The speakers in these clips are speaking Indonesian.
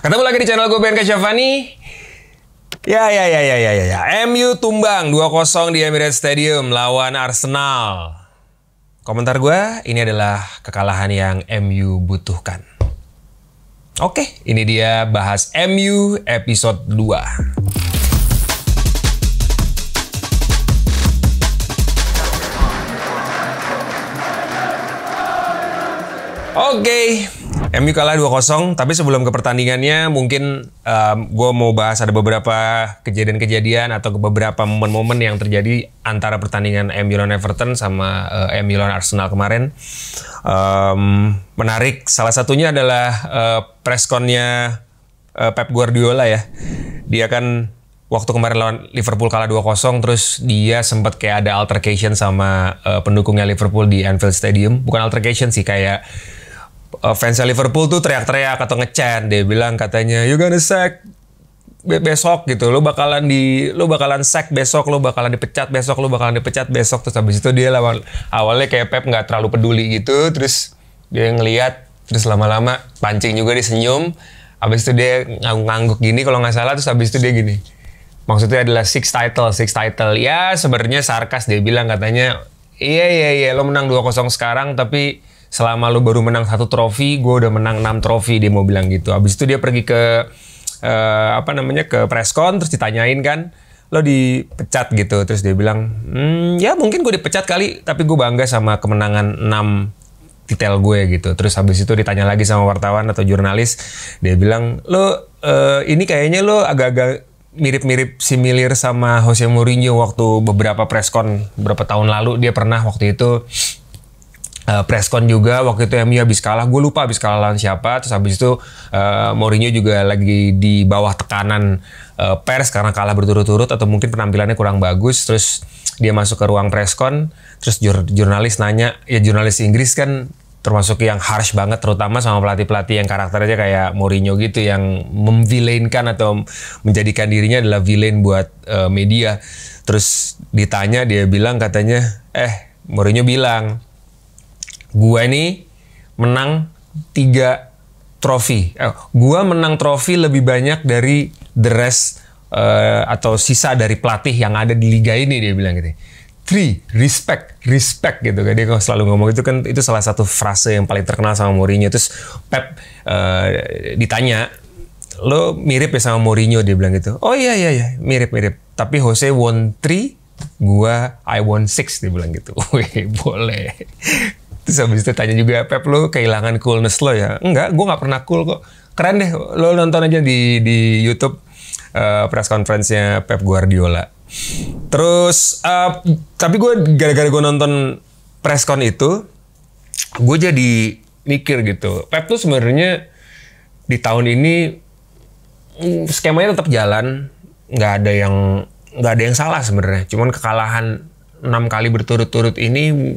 Ketemu lagi di channel gue Ben Kasyafani. Ya. MU tumbang 2-0 di Emirates Stadium lawan Arsenal. Komentar gue, ini adalah kekalahan yang MU butuhkan. Oke, ini dia bahas MU episode 2. Oke, MU kalah 2-0, tapi sebelum ke pertandingannya mungkin gue mau bahas ada beberapa kejadian-kejadian atau beberapa momen-momen yang terjadi antara pertandingan MU lawan Everton sama MU lawan Arsenal kemarin. Menarik, salah satunya adalah press con-nya Pep Guardiola ya. Dia kan waktu kemarin lawan Liverpool kalah 2-0, terus dia sempat kayak ada altercation sama pendukungnya Liverpool di Anfield Stadium. Bukan altercation sih, kayak fansnya Liverpool tuh teriak-teriak atau ngechant. Dia bilang katanya, you gonna sack besok gitu. Lo bakalan sack besok, lo bakalan dipecat besok, lo bakalan dipecat besok. Terus habis itu dia awalnya kayak Pep nggak terlalu peduli gitu. Terus dia ngeliat, terus lama-lama pancing juga, dia senyum. Habis itu dia ngangguk gini kalau nggak salah. Terus habis itu dia gini. Maksudnya adalah six title. Ya sebenarnya sarkas, dia bilang katanya, iya lo menang 2-0 sekarang, tapi selama lo baru menang 1 trofi, gue udah menang 6 trofi, dia mau bilang gitu. Habis itu dia pergi ke ke press con, terus ditanyain kan, lo dipecat gitu. Terus dia bilang, ya mungkin gue dipecat kali, tapi gue bangga sama kemenangan 6 titel gue gitu. Terus habis itu ditanya lagi sama wartawan atau jurnalis, dia bilang, lo ini kayaknya lo agak-agak mirip-mirip similar sama Jose Mourinho waktu beberapa press con beberapa tahun lalu. Dia pernah waktu itu press con juga, waktu itu MU habis kalah, gue lupa habis kalah lawan siapa. Terus habis itu Mourinho juga lagi di bawah tekanan pers karena kalah berturut-turut atau mungkin penampilannya kurang bagus. Terus dia masuk ke ruang press con, terus jurnalis nanya, ya jurnalis Inggris kan termasuk yang harsh banget, terutama sama pelatih-pelatih yang karakternya kayak Mourinho gitu, yang memvillainkan atau menjadikan dirinya adalah villain buat media. Terus ditanya, dia bilang katanya, Mourinho bilang, gua ini menang 3 trofi. Gua menang trofi lebih banyak dari the rest atau sisa dari pelatih yang ada di liga ini, dia bilang gitu. 3, respect gitu kan, dia selalu ngomong itu kan, itu salah satu frase yang paling terkenal sama Mourinho. Terus Pep ditanya, lo mirip ya sama Mourinho, dia bilang gitu. Oh iya mirip, tapi Jose won 3, gua I won 6, dia bilang gitu. Wih, boleh. Terus habis itu tanya juga, Pep, lo kehilangan coolness lo ya? Enggak, gue gak pernah cool kok. Keren deh, lo nonton aja di YouTube press conference-nya Pep Guardiola. Terus, tapi gue gara-gara gue nonton press con itu, gue jadi mikir gitu. Pep tuh sebenarnya di tahun ini skemanya tetap jalan, nggak ada yang salah sebenarnya. Cuman kekalahan 6 kali berturut-turut ini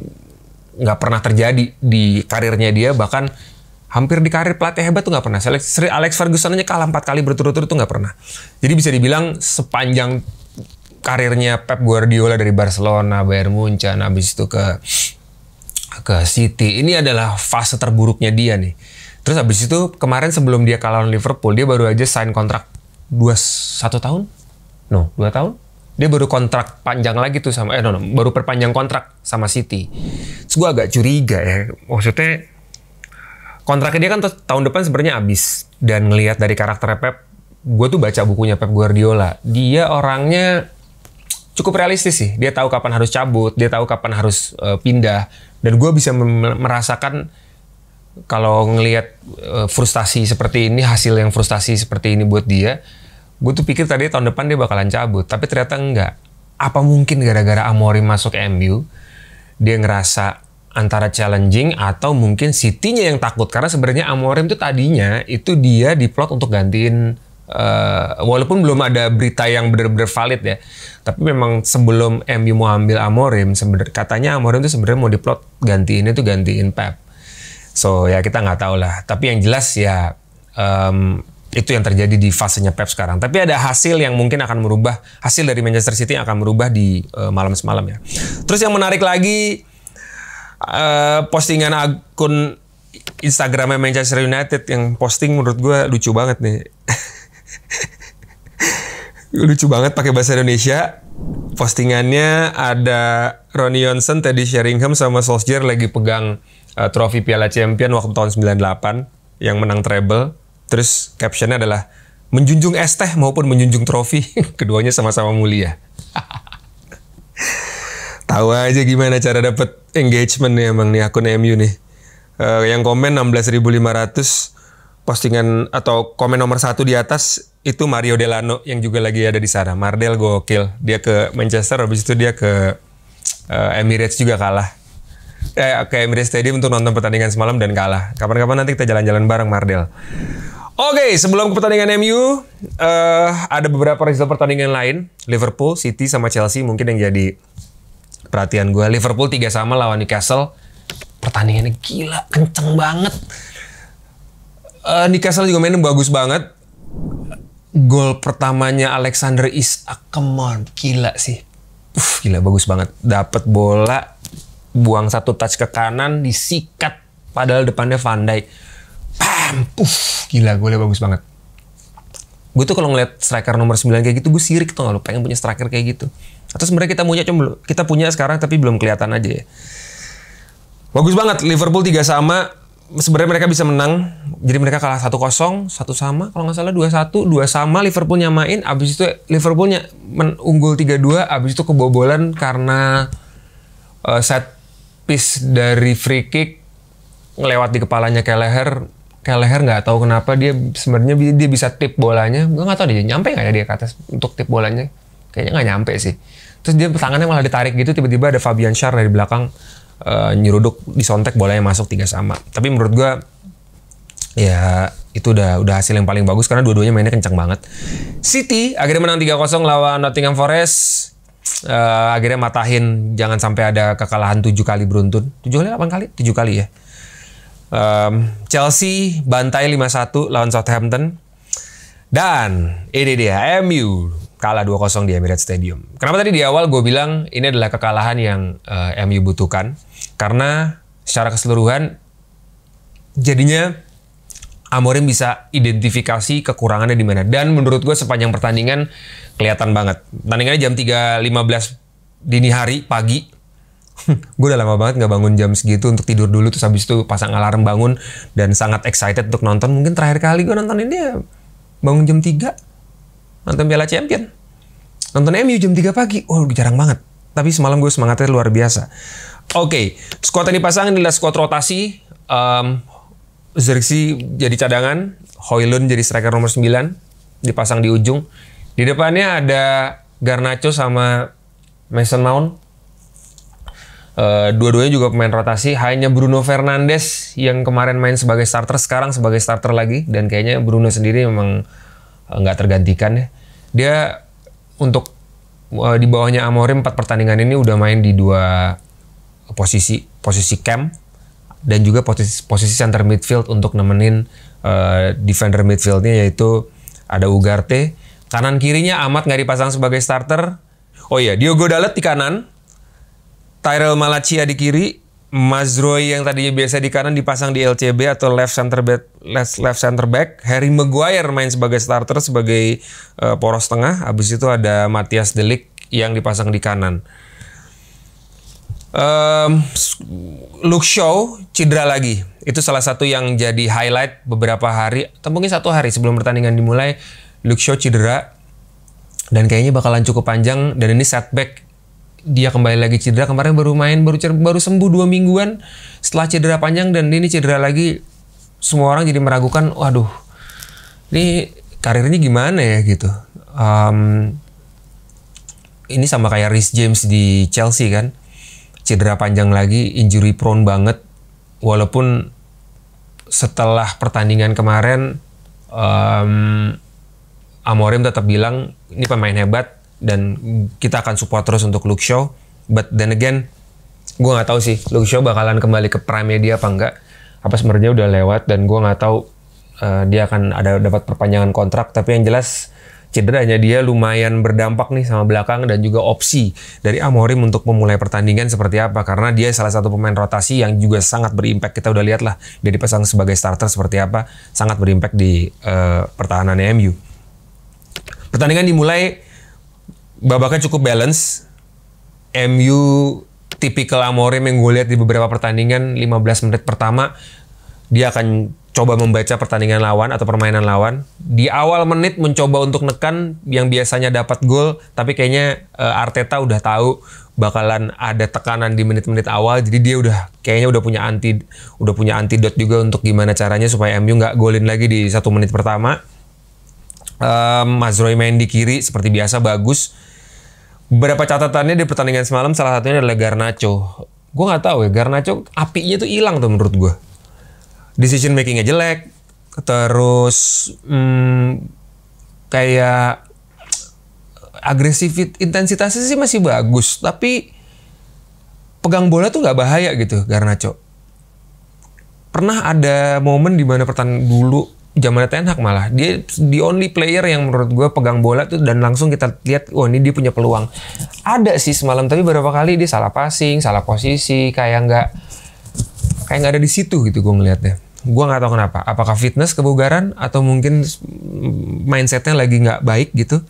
nggak pernah terjadi di karirnya dia, bahkan hampir di karir pelatih hebat tuh nggak pernah. Alex Ferguson aja kalah 4 kali berturut-turut tuh nggak pernah. Jadi bisa dibilang sepanjang karirnya Pep Guardiola dari Barcelona, Bayern Munchen, habis itu ke City, ini adalah fase terburuknya dia nih. Terus habis itu kemarin sebelum dia kalah lawan Liverpool, dia baru aja sign kontrak 2 tahun? No, 2 tahun? Dia baru kontrak panjang lagi tuh sama, baru perpanjang kontrak sama City. Terus gue agak curiga ya, maksudnya kontraknya dia kan tahun depan sebenarnya habis. Dan ngelihat dari karakternya Pep, gue tuh baca bukunya Pep Guardiola, dia orangnya cukup realistis sih. Dia tahu kapan harus cabut, dia tahu kapan harus pindah. Dan gue bisa merasakan kalau ngelihat frustasi seperti ini, hasil yang frustasi seperti ini buat dia, gue tuh pikir tadi tahun depan dia bakalan cabut, tapi ternyata enggak. Apa mungkin gara-gara Amorim masuk MU, dia ngerasa antara challenging atau mungkin City-nya yang takut. Karena sebenarnya Amorim tuh tadinya itu dia diplot untuk gantiin, walaupun belum ada berita yang benar-benar valid ya, tapi memang sebelum MU mau ambil Amorim, katanya Amorim tuh sebenarnya mau diplot gantiin Pep. So ya kita nggak tahu lah. Tapi yang jelas ya itu yang terjadi di fasenya Pep sekarang. Tapi ada hasil yang mungkin akan merubah, hasil dari Manchester City yang akan merubah di malam semalam ya. Terus yang menarik lagi, postingan akun Instagramnya Manchester United yang posting menurut gue lucu banget nih. Lucu banget pakai bahasa Indonesia. Postingannya ada Ronnie Johnson, Teddy Sheringham sama Solskjaer lagi pegang trofi Piala Champion waktu tahun 98 yang menang treble. Terus captionnya adalah menjunjung es teh maupun menjunjung trofi. Keduanya sama-sama mulia. Tahu aja gimana cara dapet engagement nih emang nih akun MU nih. Yang komen 16.500, postingan atau komen nomor 1 di atas itu Mario Delano yang juga lagi ada di sana. Mardel gokil. Dia ke Manchester, habis itu dia ke Emirates juga kalah. Ke Emirates Stadium untuk nonton pertandingan semalam dan kalah. Kapan-kapan nanti kita jalan-jalan bareng Mardel. Oke, sebelum ke pertandingan MU, ada beberapa result pertandingan lain. Liverpool, City, sama Chelsea mungkin yang jadi perhatian gue. Liverpool 3-3 lawan Newcastle. Pertandingannya gila, kenceng banget. Newcastle juga mainnya bagus banget. Gol pertamanya Alexander Isak, come on, gila sih. Gila, bagus banget. Dapat bola, buang 1 touch ke kanan, disikat. Padahal depannya Van Dijk. Bam, gila, golnya bagus banget. Gue tuh kalau ngeliat striker nomor 9 kayak gitu, gue sirik tuh, lu pengen punya striker kayak gitu. Atau sebenarnya kita punya sekarang tapi belum kelihatan aja ya. Bagus banget, Liverpool 3-3. Sebenarnya mereka bisa menang. Jadi mereka kalah 1-0, 1-1 kalau nggak salah 2-1, 2-2 Liverpool nyamain. Abis itu Liverpoolnya unggul 3-2. Abis itu kebobolan karena set piece dari free kick ngelewat di kepalanya Kelleher. Kelleher nggak tahu kenapa dia sebenarnya dia bisa tip bolanya. Gue nggak tahu dia nyampe nggak ya dia ke atas untuk tip bolanya. Kayaknya nggak nyampe sih. Terus dia tangannya malah ditarik gitu. Tiba-tiba ada Fabian Schär dari belakang nyeruduk, disontek, bolanya masuk 3-3. Tapi menurut gue ya itu udah hasil yang paling bagus karena dua-duanya mainnya kencang banget. City akhirnya menang 3-0 lawan Nottingham Forest. Akhirnya matahin jangan sampai ada kekalahan 7 kali beruntun. 7 kali 8 kali? 7 kali ya. Chelsea bantai 5-1 lawan Southampton. Dan ini dia, MU kalah 2-0 di Emirates Stadium. Kenapa tadi di awal gue bilang ini adalah kekalahan yang MU butuhkan? Karena secara keseluruhan jadinya Amorim bisa identifikasi kekurangannya di mana. Dan menurut gue sepanjang pertandingan kelihatan banget. Pertandingannya jam 3.15 dini hari, pagi. Gue udah lama banget gak bangun jam segitu untuk tidur dulu. Terus habis itu pasang alarm bangun dan sangat excited untuk nonton. Mungkin terakhir kali gue nonton ini ya bangun jam 3. Nonton Piala Champion. Nonton MU jam 3 pagi. Oh, jarang banget. Tapi semalam gue semangatnya luar biasa. Oke, squad yang dipasang adalah squad rotasi. Zirkzee jadi cadangan. Højlund jadi striker nomor 9. Dipasang di ujung. Di depannya ada Garnacho sama Mason Mount. Dua-duanya juga pemain rotasi. Hanya Bruno Fernandes yang kemarin main sebagai starter, sekarang sebagai starter lagi. Dan kayaknya Bruno sendiri memang nggak tergantikan ya. Dia untuk di bawahnya Amorim 4 pertandingan ini udah main di 2 posisi cam dan juga posisi center midfield untuk nemenin defender midfieldnya, yaitu ada Ugarte. Kanan kirinya Amat nggak dipasang sebagai starter. Oh iya, Diogo Dalot di kanan, Tyrell Malacia di kiri, Mazraoui yang tadinya biasa di kanan dipasang di LCB atau left center back. Harry Maguire main sebagai starter, sebagai poros tengah. Habis itu ada Matthias De Ligt yang dipasang di kanan. Luke Shaw cedera lagi. Itu salah satu yang jadi highlight beberapa hari, atau mungkin 1 hari sebelum pertandingan dimulai. Luke Shaw cedera dan kayaknya bakalan cukup panjang. Dan ini setback, dia kembali lagi cedera. Kemarin baru main, baru sembuh 2 mingguan setelah cedera panjang, dan ini cedera lagi. Semua orang jadi meragukan, waduh, ini karirnya gimana ya gitu. Ini sama kayak Reece James di Chelsea kan. Cedera panjang lagi, injury prone banget. Walaupun setelah pertandingan kemarin, Amorim tetap bilang ini pemain hebat dan kita akan support terus untuk Luke Shaw. But then again, gue nggak tahu sih Luke Shaw bakalan kembali ke prime dia apa enggak. Apa sebenarnya udah lewat, dan gue nggak tahu dia akan dapat perpanjangan kontrak. Tapi yang jelas cederanya dia lumayan berdampak nih sama belakang, dan juga opsi dari Amorim untuk memulai pertandingan seperti apa. Karena dia salah satu pemain rotasi yang juga sangat berimpact. Kita udah lihat lah dia dipasang sebagai starter seperti apa, sangat berimpact di pertahanan MU. Pertandingan dimulai, babaknya cukup balance. MU tipikal Amorim yang gue lihat di beberapa pertandingan 15 menit pertama dia akan coba membaca pertandingan lawan atau permainan lawan. Di awal menit mencoba untuk nekan yang biasanya dapat gol, tapi kayaknya Arteta udah tahu bakalan ada tekanan di menit-menit awal, jadi dia kayaknya udah punya antidot juga untuk gimana caranya supaya MU nggak golin lagi di 1 menit pertama. Mazraoui main di kiri seperti biasa bagus. Beberapa catatannya di pertandingan semalam, salah satunya adalah Garnacho. Gue nggak tahu ya, Garnacho apinya tuh hilang tuh menurut gue. Decision makingnya jelek, terus kayak agresif intensitasnya sih masih bagus, tapi pegang bola tuh nggak bahaya gitu Garnacho. Pernah ada momen di mana pertandingan dulu zamannya Ten Hag malah dia the only player yang menurut gue pegang bola tuh dan langsung kita lihat, oh ini dia punya peluang. Ada sih semalam, tapi beberapa kali dia salah passing, salah posisi, kayak nggak ada di situ gitu gue ngelihatnya. Gue nggak tahu kenapa. Apakah fitness kebugaran atau mungkin mindsetnya lagi nggak baik gitu.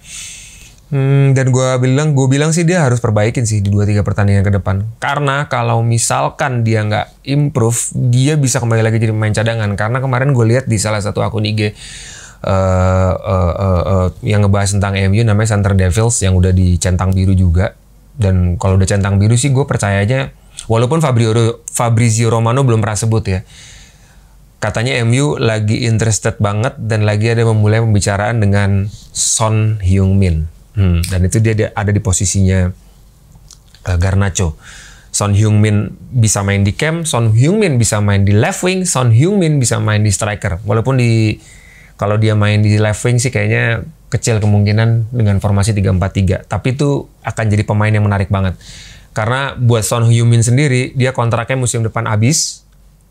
Dan gue bilang sih dia harus perbaikin sih di 2-3 pertandingan ke depan. Karena kalau misalkan dia nggak improve, dia bisa kembali lagi jadi pemain cadangan. Karena kemarin gue lihat di salah satu akun IG yang ngebahas tentang MU namanya Center Devils yang udah dicentang biru juga. Dan kalau udah centang biru sih gue percayanya, walaupun Fabrizio Romano belum pernah sebut ya. Katanya MU lagi interested banget dan lagi ada memulai pembicaraan dengan Son Heung-min. Dan itu dia ada di posisinya Garnacho. Son Heung-min bisa main di cam, Son Heung-min bisa main di left wing, Son Heung-min bisa main di striker. Walaupun kalau dia main di left wing sih kayaknya kecil kemungkinan dengan formasi 3-4-3. Tapi itu akan jadi pemain yang menarik banget. Karena buat Son Heung-min sendiri, dia kontraknya musim depan habis.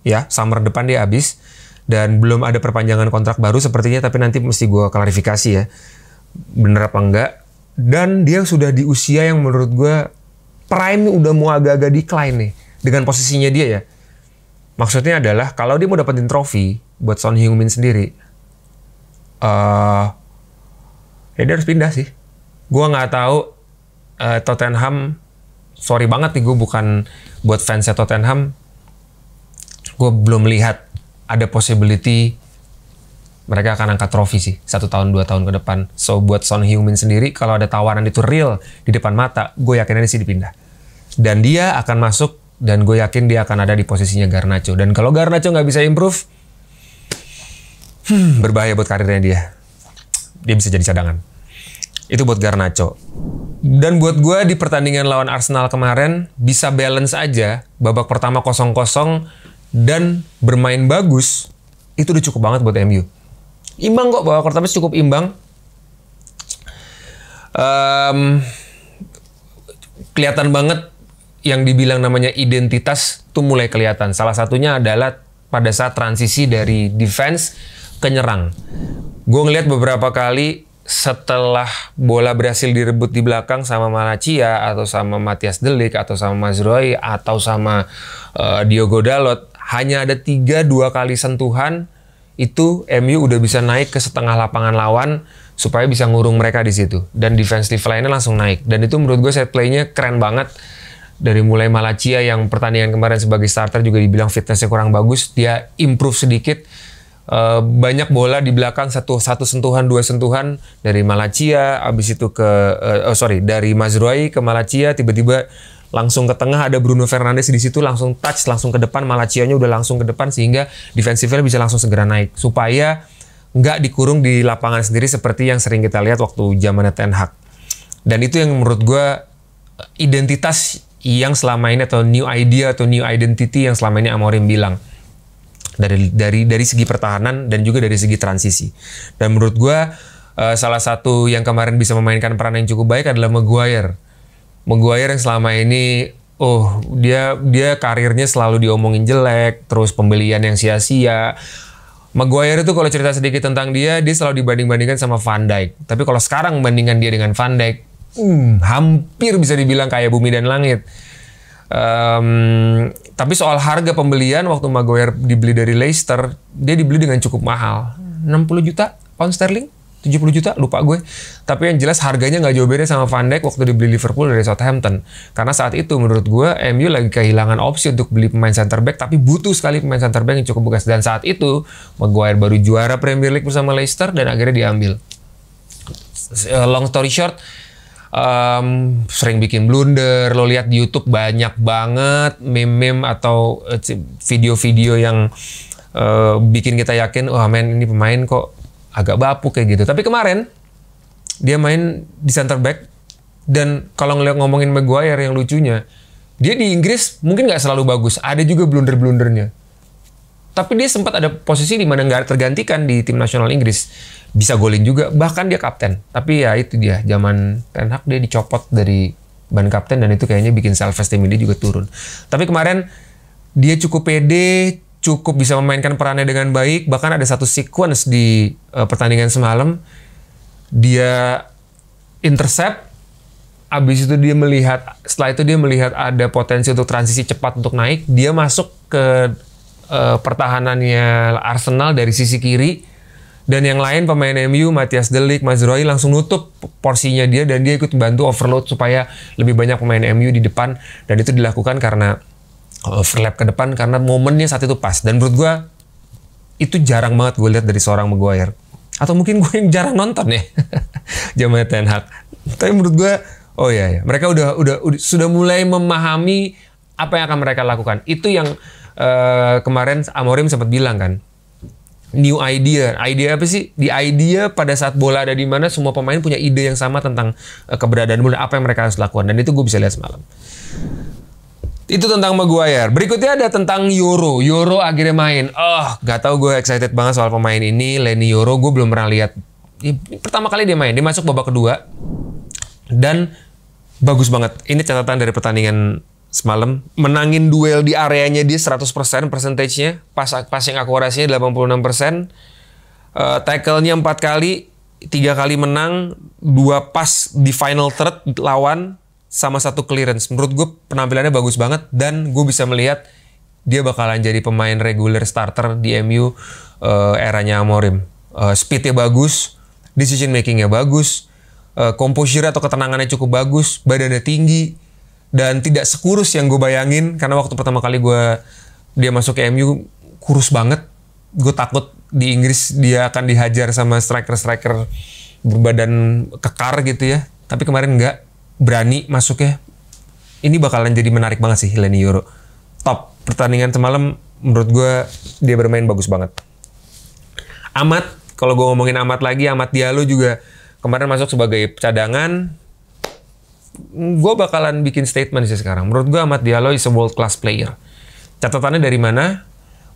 Ya, summer depan dia habis dan belum ada perpanjangan kontrak baru sepertinya, tapi nanti mesti gue klarifikasi ya bener apa enggak. Dan dia sudah di usia yang menurut gue prime udah mau agak-agak decline nih dengan posisinya dia ya. Maksudnya adalah kalau dia mau dapetin trofi buat Son Heung-min sendiri, ya dia harus pindah sih. Gue nggak tahu Tottenham, sorry banget nih gue bukan buat fansnya Tottenham. Gue belum lihat ada possibility mereka akan angkat trofi sih 1 tahun 2 tahun ke depan. So buat Son Heung-min sendiri, kalau ada tawaran itu real di depan mata, gue yakin sih dipindah. Dan dia akan masuk dan gue yakin dia akan ada di posisinya Garnacho. Dan kalau Garnacho nggak bisa improve, berbahaya buat karirnya dia. Dia bisa jadi cadangan. Itu buat Garnacho. Dan buat gue di pertandingan lawan Arsenal kemarin bisa balance aja. Babak pertama 0-0 dan bermain bagus, itu udah cukup banget buat MU. Imbang kok, babak pertama cukup imbang. Kelihatan banget yang dibilang namanya identitas tuh mulai kelihatan. Salah satunya adalah pada saat transisi dari defense ke nyerang. Gue ngeliat beberapa kali setelah bola berhasil direbut di belakang sama Malacia atau sama Matthias De Ligt atau sama Mazraoui atau sama Diogo Dalot, hanya ada 3-2 kali sentuhan itu MU udah bisa naik ke setengah lapangan lawan supaya bisa ngurung mereka di situ, dan defensive line-nya langsung naik. Dan itu menurut gue set play-nya keren banget. Dari mulai Malacia yang pertandingan kemarin sebagai starter juga dibilang fitness-nya kurang bagus, dia improve sedikit. Banyak bola di belakang, satu sentuhan 2 sentuhan dari Malacia, abis itu dari Mazraoui ke Malacia, tiba-tiba langsung ke tengah ada Bruno Fernandes di situ, langsung touch langsung ke depan, Malacia-nya udah langsung ke depan sehingga defensifnya bisa langsung segera naik supaya nggak dikurung di lapangan sendiri seperti yang sering kita lihat waktu zamannya Ten Hag. Dan itu yang menurut gue identitas yang selama ini, atau new idea atau new identity yang selama ini Amorim bilang. Dari segi pertahanan dan juga dari segi transisi. Dan menurut gue salah satu yang kemarin bisa memainkan peran yang cukup baik adalah Maguire. Maguire yang selama ini dia karirnya selalu diomongin jelek, terus pembelian yang sia-sia. Maguire itu kalau cerita sedikit tentang dia selalu dibanding-bandingkan sama Van Dijk. Tapi kalau sekarang bandingkan dia dengan Van Dijk, hampir bisa dibilang kayak bumi dan langit. Tapi soal harga pembelian, waktu Maguire dibeli dari Leicester, dia dibeli dengan cukup mahal, 60 juta pound sterling. 70 juta, lupa gue. Tapi yang jelas harganya nggak jauh beda sama Van Dijk waktu dibeli Liverpool dari Southampton. Karena saat itu menurut gue MU lagi kehilangan opsi untuk beli pemain center back, tapi butuh sekali pemain center back yang cukup bekas. Dan saat itu Maguire baru juara Premier League bersama Leicester dan akhirnya diambil. Long story short, sering bikin blunder. Lo lihat di YouTube banyak banget meme-meme atau video-video yang bikin kita yakin, wah men ini pemain kok agak bapuk kayak gitu. Tapi kemarin dia main di center back, dan kalau ngomongin Maguire yang lucunya, dia di Inggris mungkin nggak selalu bagus, ada juga blunder-blundernya. Tapi dia sempat ada posisi di mana nggak tergantikan di tim nasional Inggris, bisa golin juga, bahkan dia kapten. Tapi ya itu dia, zaman Ten Hag dia dicopot dari ban kapten, dan itu kayaknya bikin self esteem dia juga turun. Tapi kemarin dia cukup pede, cukup bisa memainkan perannya dengan baik. Bahkan ada satu sequence di pertandingan semalam, dia intercept, abis itu dia melihat, setelah itu dia melihat ada potensi untuk transisi cepat untuk naik, dia masuk ke pertahanannya Arsenal dari sisi kiri, dan yang lain pemain MU, Matthias De Ligt, Mazraoui langsung nutup porsinya dia, dan dia ikut membantu overload supaya lebih banyak pemain MU di depan, dan itu dilakukan karena overlap ke depan karena momennya saat itu pas. Dan menurut gue itu jarang banget gue lihat dari seorang Maguire. Atau mungkin gue yang jarang nonton ya zaman Ten Hag. Tapi menurut gue, oh iya, mereka sudah mulai memahami apa yang akan mereka lakukan. Itu yang kemarin Amorim sempat bilang kan, new idea. Idea apa sih? Di idea pada saat bola ada di mana, semua pemain punya ide yang sama tentang keberadaan bola, apa yang mereka harus lakukan. Dan itu gue bisa lihat semalam. Itu tentang Maguire. Berikutnya ada tentang Yoro. Yoro akhirnya main. Gak tau, gue excited banget soal pemain ini. Leny Yoro, gue belum pernah lihat. Pertama kali dia main. Dia masuk babak kedua. Dan bagus banget. Ini catatan dari pertandingan semalam. Menangin duel di areanya dia 100% percentage-nya. Passing akurasinya 86%. Tackle-nya 4 kali. 3 kali menang. 2 pas di final third lawan. Sama 1 clearance. Menurut gue penampilannya bagus banget, dan gue bisa melihat dia bakalan jadi pemain reguler starter di MU eranya Amorim. Speednya bagus, decision makingnya bagus, composure atau ketenangannya cukup bagus, badannya tinggi, dan tidak sekurus yang gue bayangin. Karena waktu pertama kali dia masuk ke MU kurus banget. Gue takut di Inggris dia akan dihajar sama striker-striker berbadan kekar gitu ya. Tapi kemarin enggak. Berani masuknya. Ini bakalan jadi menarik banget sih Leny Yoro. Top pertandingan semalam menurut gue dia bermain bagus banget. Amat, kalau gue ngomongin Amat lagi, Amat Diallo juga kemarin masuk sebagai cadangan. Gue bakalan bikin statement sih sekarang. Menurut gue Amat Diallo is a world class player. Catatannya dari mana?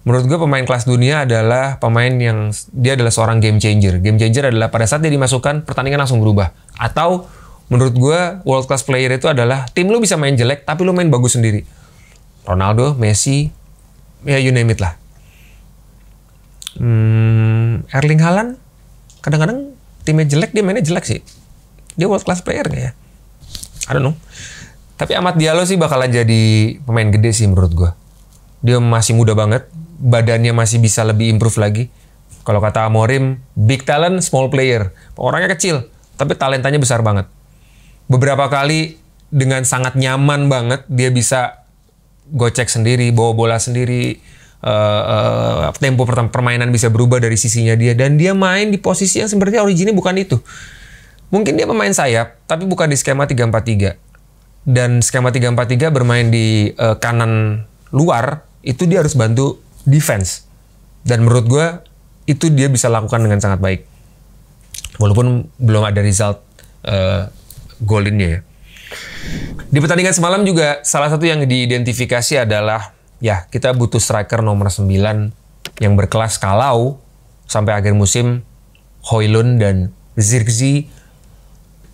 Menurut gue pemain kelas dunia adalah pemain yang dia adalah seorang game changer. Game changer adalah pada saat dia dimasukkan pertandingan langsung berubah. Atau menurut gue world class player itu adalah tim lu bisa main jelek tapi lu main bagus sendiri. Ronaldo, Messi, ya you name it lah. Erling Haaland kadang-kadang timnya jelek dia mainnya jelek sih. Dia world class player nggak ya? I don't know. Tapi Amat Diallo sih bakalan jadi pemain gede sih menurut gue. Dia masih muda banget, badannya masih bisa lebih improve lagi. Kalau kata Amorim, big talent, small player. Orangnya kecil, tapi talentanya besar banget. Beberapa kali dengan sangat nyaman banget dia bisa gocek sendiri, bawa bola sendiri, tempo permainan bisa berubah dari sisinya dia, dan dia main di posisi yang sebenarnya originnya bukan itu. Mungkin dia pemain sayap, tapi bukan di skema 3-4-3. Dan skema 3-4-3 bermain di kanan luar, itu dia harus bantu defense. Dan menurut gue itu dia bisa lakukan dengan sangat baik. Walaupun belum ada result golinnya ya. Di pertandingan semalam juga salah satu yang diidentifikasi adalah ya kita butuh striker nomor 9 yang berkelas kalau sampai akhir musim Højlund dan Zirkzee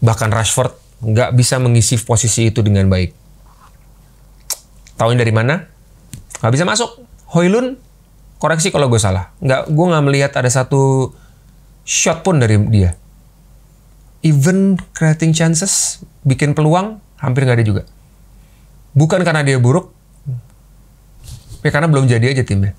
bahkan Rashford nggak bisa mengisi posisi itu dengan baik. Tahuin dari mana? Nggak bisa masuk. Højlund, koreksi kalau gue salah. Gue nggak melihat ada satu shot pun dari dia. Even creating chances, bikin peluang, hampir nggak ada juga. Bukan karena dia buruk, ya karena belum jadi aja timnya.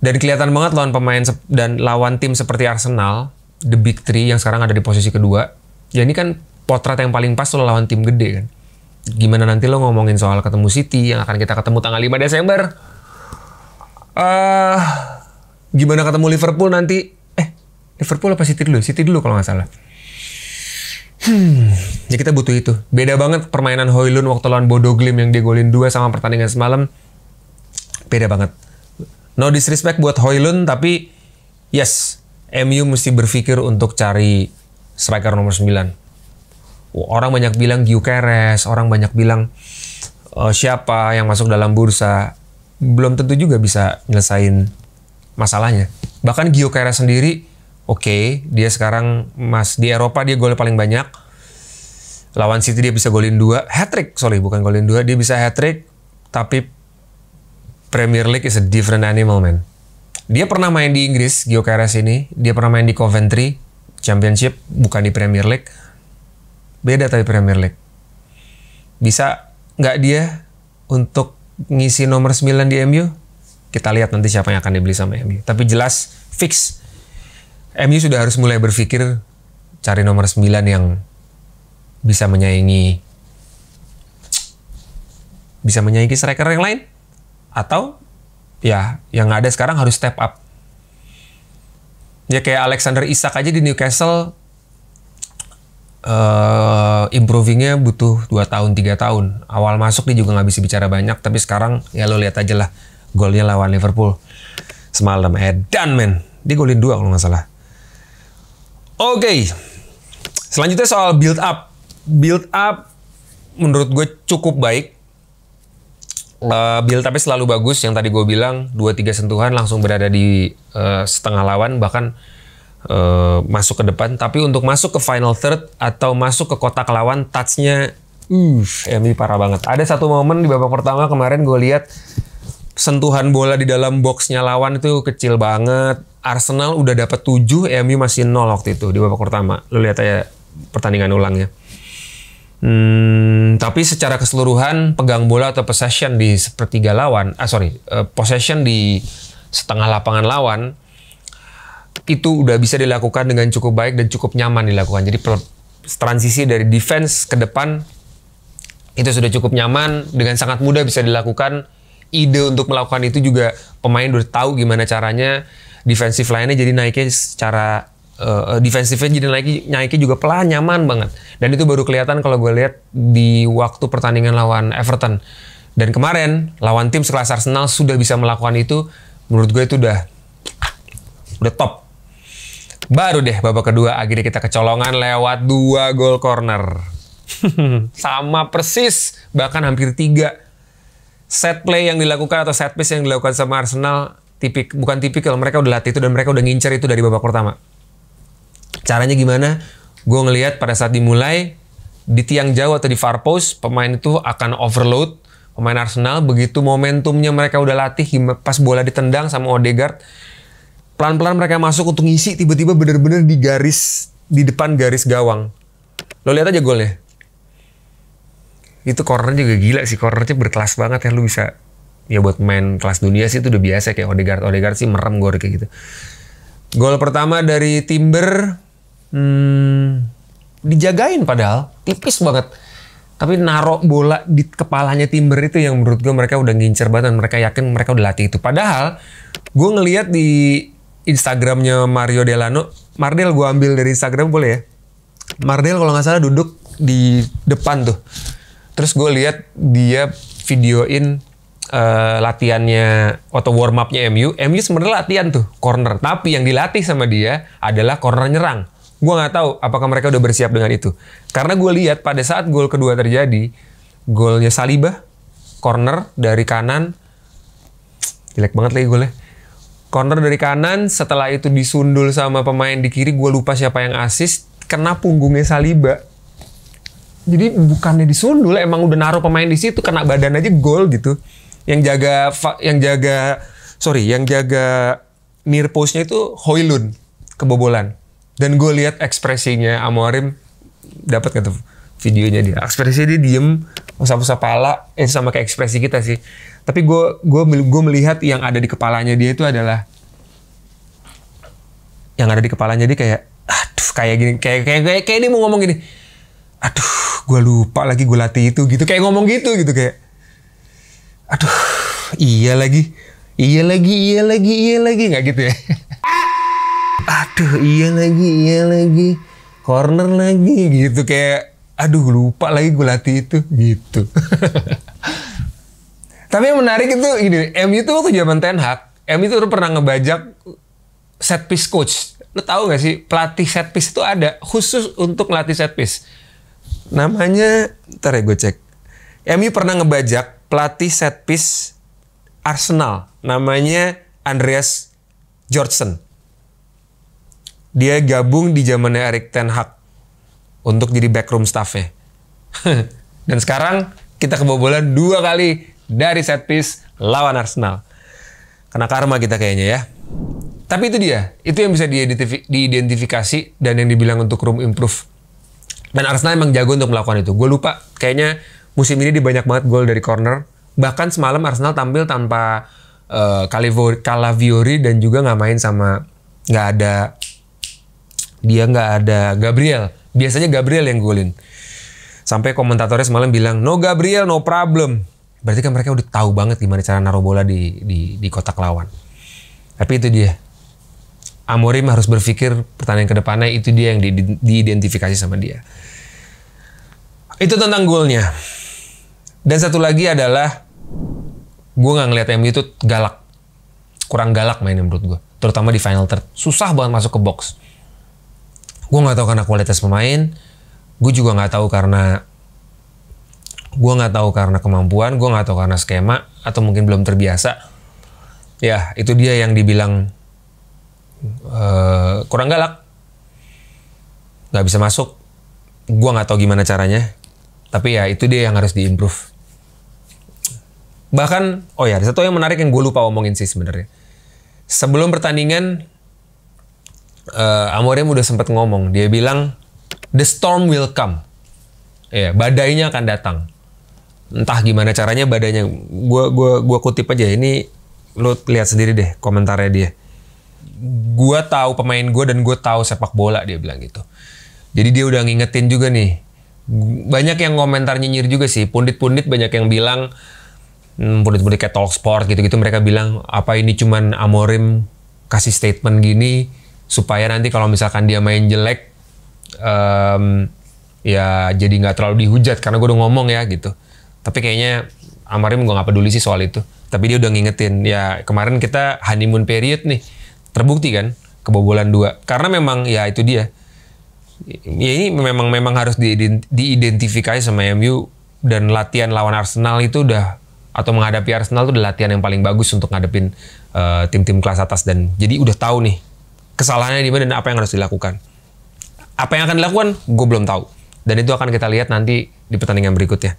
Dan kelihatan banget lawan pemain dan lawan tim seperti Arsenal, the big three yang sekarang ada di posisi kedua. Ya ini kan potret yang paling pas lo lawan tim gede kan. Gimana nanti lo ngomongin soal ketemu City yang akan kita ketemu tanggal 5 Desember. Gimana ketemu Liverpool nanti? Liverpool apa City dulu? City dulu kalau nggak salah. Ya kita butuh itu. Beda banget permainan Højlund waktu lawan Bodo Glimt yang dia golin 2 sama pertandingan semalam. Beda banget. No disrespect buat Højlund, tapi yes, MU mesti berpikir untuk cari striker nomor 9. Orang banyak bilang Gyökeres, orang banyak bilang siapa yang masuk dalam bursa. Belum tentu juga bisa nyelesain masalahnya. Bahkan Gyökeres sendiri, oke, dia sekarang di Eropa dia gol paling banyak. Lawan City dia bisa golin 2. Hat-trick, bukan golin 2. Dia bisa hat-trick, tapi Premier League is a different animal, man. Dia pernah main di Inggris, Gyökeres ini. Dia pernah main di Coventry Championship, bukan di Premier League. Beda tapi Premier League. Bisa nggak dia untuk ngisi nomor 9 di MU? Kita lihat nanti siapa yang akan dibeli sama MU. Tapi jelas, fix. MU sudah harus mulai berpikir cari nomor 9 yang bisa menyaingi striker yang lain. Atau ya yang ada sekarang harus step up. Ya kayak Alexander Isak aja di Newcastle, improvingnya butuh 2 tahun 3 tahun. Awal masuk dia juga nggak bisa bicara banyak, tapi sekarang ya lo lihat aja lah golnya lawan Liverpool semalam. Edan men, dia golin 2 kalau nggak salah. Oke. Selanjutnya soal build up. Build up menurut gue cukup baik. Build up-nya selalu bagus. Yang tadi gue bilang 2-3 sentuhan langsung berada di setengah lawan, bahkan masuk ke depan. Tapi untuk masuk ke final third atau masuk ke kotak lawan, touch-nya MU parah banget. Ada satu momen di babak pertama kemarin gue lihat sentuhan bola di dalam boxnya lawan itu kecil banget. Arsenal udah dapat 7, MU masih 0 waktu itu di babak pertama. Lo lihat aja pertandingan ulangnya. Tapi secara keseluruhan pegang bola atau possession di sepertiga lawan, possession di setengah lapangan lawan itu udah bisa dilakukan dengan cukup baik dan cukup nyaman dilakukan. Jadi transisi dari defense ke depan itu sudah cukup nyaman, dengan sangat mudah bisa dilakukan. Ide untuk melakukan itu juga pemain udah tahu gimana caranya. Defensive line-nya jadi naiknya secara defensifnya jadi naiknya juga pelan, nyaman banget. Dan itu baru kelihatan kalau gue lihat di waktu pertandingan lawan Everton. Dan kemarin lawan tim sekelas Arsenal sudah bisa melakukan itu. Menurut gue itu udah top. Baru deh babak kedua akhirnya kita kecolongan lewat 2 gol corner. Sama persis, bahkan hampir 3. Set play yang dilakukan atau set piece yang dilakukan sama Arsenal bukan tipikal. Mereka udah latih itu dan mereka udah ngincer itu dari babak pertama. Caranya gimana? Gue ngelihat pada saat dimulai di tiang jauh atau di far post, pemain itu akan overload. Pemain Arsenal begitu momentumnya mereka udah latih, pas bola ditendang sama Odegaard, pelan-pelan mereka masuk untuk ngisi, tiba-tiba bener-bener di depan garis gawang. Lo lihat aja golnya. Itu cornernya juga gila sih, cornernya berkelas banget ya. Lu bisa, ya buat main kelas dunia sih itu udah biasa kayak Odegaard sih merem gol kayak gitu. Gol pertama dari Timber dijagain padahal tipis banget, tapi narok bola di kepalanya Timber itu yang menurut gue mereka udah ngincer banget dan mereka yakin mereka udah latih itu. Padahal gue ngelihat di Instagramnya Mario Delano, Mardel gue ambil dari Instagram boleh ya, Mardel kalau nggak salah duduk di depan tuh, terus gue lihat dia videoin latihannya atau warm up-nya MU sebenarnya latihan tuh corner, tapi yang dilatih sama dia adalah corner nyerang. Gue nggak tahu apakah mereka udah bersiap dengan itu, karena gue lihat pada saat gol kedua terjadi, golnya Saliba corner dari kanan, jelek banget lagi golnya, corner dari kanan, setelah itu disundul sama pemain di kiri, gue lupa siapa yang assist, kena punggungnya Saliba. Jadi bukannya disundul, emang udah naruh pemain di situ, kena badan aja gol gitu. Yang jaga near post-nya itu Højlund kebobolan. Dan gue lihat ekspresinya Amorim, dapat nggak tuh videonya dia? Ekspresinya dia diem, usap-usap pala, sama kayak ekspresi kita sih. Tapi gue melihat yang ada di kepalanya dia itu adalah, yang ada di kepalanya dia kayak aduh kayak gini, kayak dia mau ngomong gini, aduh gue lupa lagi gue latih itu gitu, kayak ngomong gitu kayak, aduh iya lagi nggak gitu ya. Aduh iya lagi corner lagi gitu, kayak aduh lupa lagi gue latih itu gitu. Tapi yang menarik itu gini, MU itu waktu zaman Ten Hag, MU itu pernah ngebajak set piece coach. Lo tahu gak sih, pelatih set piece itu ada khusus untuk melatih set piece. Namanya, ntar ya gue cek. MU pernah ngebajak pelatih set piece Arsenal. Namanya Andreas Georgsen. Dia gabung di zamannya Erik Ten Hag untuk jadi backroom staff-nya. Dan sekarang kita kebobolan 2 kali dari set piece lawan Arsenal. Kena karma kita kayaknya ya. Tapi itu dia. Itu yang bisa diidentifikasi dan yang dibilang untuk room improve. Dan Arsenal emang jago untuk melakukan itu. Gue lupa. Kayaknya musim ini dia banyak banget gol dari corner. Bahkan semalam Arsenal tampil tanpa Calafiori dan juga nggak main sama... nggak ada Gabriel. Biasanya Gabriel yang golin. Sampai komentatornya semalam bilang, no Gabriel, no problem. Berarti kan mereka udah tahu banget gimana cara naruh bola di kotak lawan. Tapi itu dia. Amorim harus berpikir pertandingan ke depannya, itu dia yang diidentifikasi sama dia. Itu tentang golnya. Dan satu lagi adalah, gue nggak ngeliat MU itu galak. Kurang galak mainnya menurut gue. Terutama di final third. Susah banget masuk ke box. Gue nggak tahu karena kualitas pemain. Gue juga nggak tahu karena kemampuan, gue nggak tahu karena skema, atau mungkin belum terbiasa. Ya, itu dia yang dibilang kurang galak. Nggak bisa masuk. Gue nggak tahu gimana caranya. Tapi ya, itu dia yang harus diimprove. Bahkan, ada satu yang menarik yang gue lupa omongin sih sebenarnya. Sebelum pertandingan, Amorim udah sempat ngomong. Dia bilang, the storm will come. Ya, badainya akan datang. Entah gimana caranya badainya. Gua kutip aja. Ini lo lihat sendiri deh komentarnya dia. Gua tahu pemain gue dan gue tahu sepak bola, dia bilang gitu. Jadi dia udah ngingetin juga nih. Banyak yang komentar nyinyir juga sih. Pundit-pundit banyak yang bilang, pundit-pundit kayak Talksport gitu-gitu, mereka bilang apa ini cuman Amorim kasih statement gini supaya nanti kalau misalkan dia main jelek, ya jadi nggak terlalu dihujat karena gue udah ngomong ya gitu. Tapi kayaknya Amorim gue nggak peduli sih soal itu. Tapi dia udah ngingetin, ya kemarin kita honeymoon period nih, terbukti kan kebobolan 2. Karena memang ya itu dia. Ya ini memang harus diidentifikasi sama MU, dan latihan lawan Arsenal itu udah, atau menghadapi Arsenal itu udah latihan yang paling bagus untuk ngadepin tim-tim kelas atas, dan jadi udah tahu nih kesalahannya di mana dan apa yang harus dilakukan. Apa yang akan dilakukan, gue belum tahu. Dan itu akan kita lihat nanti di pertandingan berikutnya.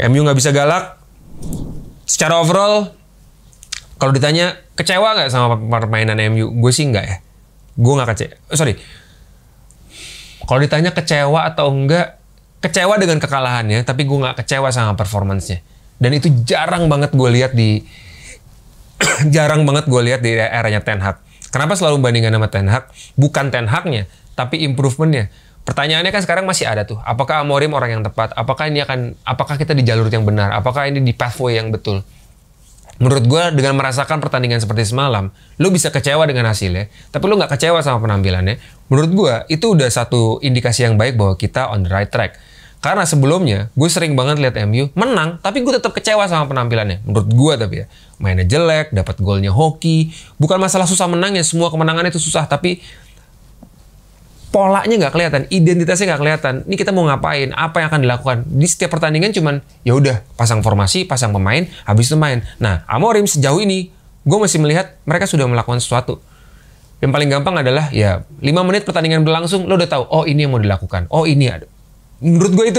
MU nggak bisa galak. Secara overall, kalau ditanya kecewa nggak sama permainan MU, gue sih nggak ya. Gue nggak kecewa. Kalau ditanya kecewa atau enggak, kecewa dengan kekalahannya, tapi gue nggak kecewa sama performance-nya. Dan itu jarang banget gue lihat di eranya Ten Hag. Kenapa selalu bandingkan sama Ten Hag? Bukan Ten Hag-nya, tapi improvementnya. Pertanyaannya kan sekarang masih ada tuh. Apakah Amorim orang yang tepat? Apakah kita di jalur yang benar? Apakah ini di pathway yang betul? Menurut gue, dengan merasakan pertandingan seperti semalam, lu bisa kecewa dengan hasilnya, tapi lu nggak kecewa sama penampilannya. Menurut gue, itu udah satu indikasi yang baik bahwa kita on the right track. Karena sebelumnya, gue sering banget lihat MU menang, tapi gue tetap kecewa sama penampilannya. Menurut gue tapi ya, mainnya jelek, dapat golnya hoki. Bukan masalah susah menangnya, semua kemenangan itu susah, tapi polanya nggak kelihatan, identitasnya nggak kelihatan. Ini kita mau ngapain? Apa yang akan dilakukan? Di setiap pertandingan cuman ya udah pasang formasi, pasang pemain, habis itu main. Nah, Amorim sejauh ini gue masih melihat mereka sudah melakukan sesuatu. Yang paling gampang adalah ya 5 menit pertandingan berlangsung, lo udah tahu, oh ini yang mau dilakukan, oh ini ada. Menurut gue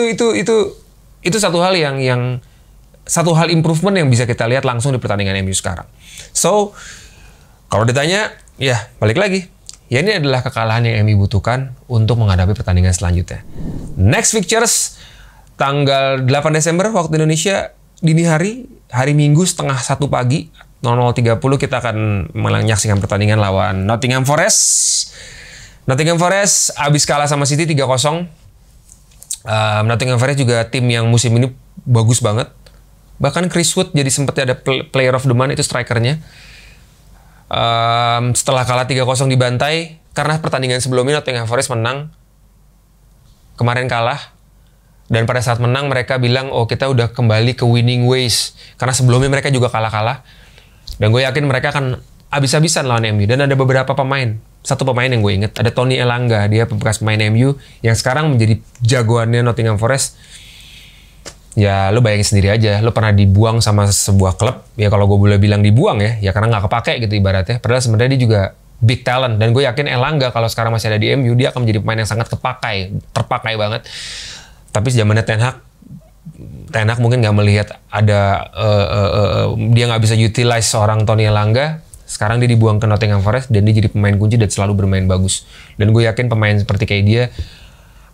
itu satu hal satu hal improvement yang bisa kita lihat langsung di pertandingan MU sekarang. So kalau ditanya, ya balik lagi. Ya ini adalah kekalahan yang MU butuhkan untuk menghadapi pertandingan selanjutnya. Next fixtures tanggal 8 Desember waktu Indonesia dini hari Minggu 12:30 pagi 00.30 kita akan menyaksikan pertandingan lawan Nottingham Forest. Nottingham Forest abis kalah sama City 3-0. Nottingham Forest juga tim yang musim ini bagus banget. Bahkan Chris Wood jadi sempat ada player of the month, itu strikernya. Setelah kalah 3-0 dibantai, karena pertandingan sebelumnya Nottingham Forest menang. Kemarin kalah. Dan pada saat menang mereka bilang, oh kita udah kembali ke winning ways. Karena sebelumnya mereka juga kalah-kalah. Dan gue yakin mereka akan abis-abisan lawan MU. Dan ada beberapa pemain. Satu pemain yang gue inget, ada Tony Elanga. Dia bekas pemain MU yang sekarang menjadi jagoannya Nottingham Forest. Ya lo bayangin sendiri aja, lo pernah dibuang sama sebuah klub. Ya kalau gue boleh bilang dibuang ya karena nggak kepake gitu ibaratnya. Padahal sebenarnya dia juga big talent. Dan gue yakin Elanga kalau sekarang masih ada di MU, dia akan menjadi pemain yang sangat terpakai banget. Tapi zamannya Ten Hag mungkin nggak melihat ada dia nggak bisa utilize seorang Tony Elanga. Sekarang dia dibuang ke Nottingham Forest dan dia jadi pemain kunci dan selalu bermain bagus. Dan gue yakin pemain seperti kayak dia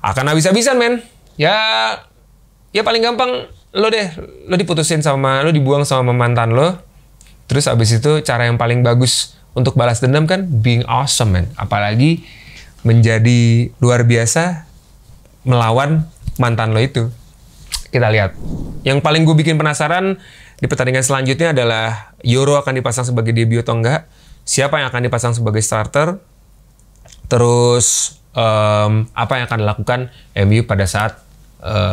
akan habis-habisan, men. Ya paling gampang lo diputusin sama, lo dibuang sama mantan lo. Terus abis itu cara yang paling bagus untuk balas dendam kan being awesome, men. Apalagi menjadi luar biasa melawan mantan lo itu. Kita lihat. Yang paling gue bikin penasaran di pertandingan selanjutnya adalah Euro akan dipasang sebagai debut atau enggak. Siapa yang akan dipasang sebagai starter. Terus apa yang akan dilakukan MU pada saat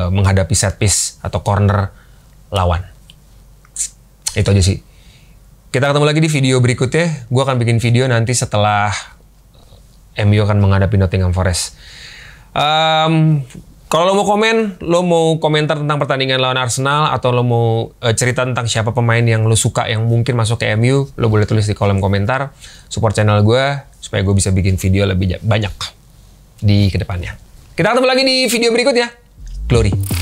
menghadapi set piece atau corner lawan. Itu aja sih. Kita ketemu lagi di video berikutnya. Gue akan bikin video nanti setelah MU akan menghadapi Nottingham Forest. Kalau lo mau komentar tentang pertandingan lawan Arsenal, atau lo mau cerita tentang siapa pemain yang lo suka yang mungkin masuk ke MU, lo boleh tulis di kolom komentar. Support channel gue supaya gue bisa bikin video lebih banyak di kedepannya. Kita ketemu lagi di video berikutnya. Glory.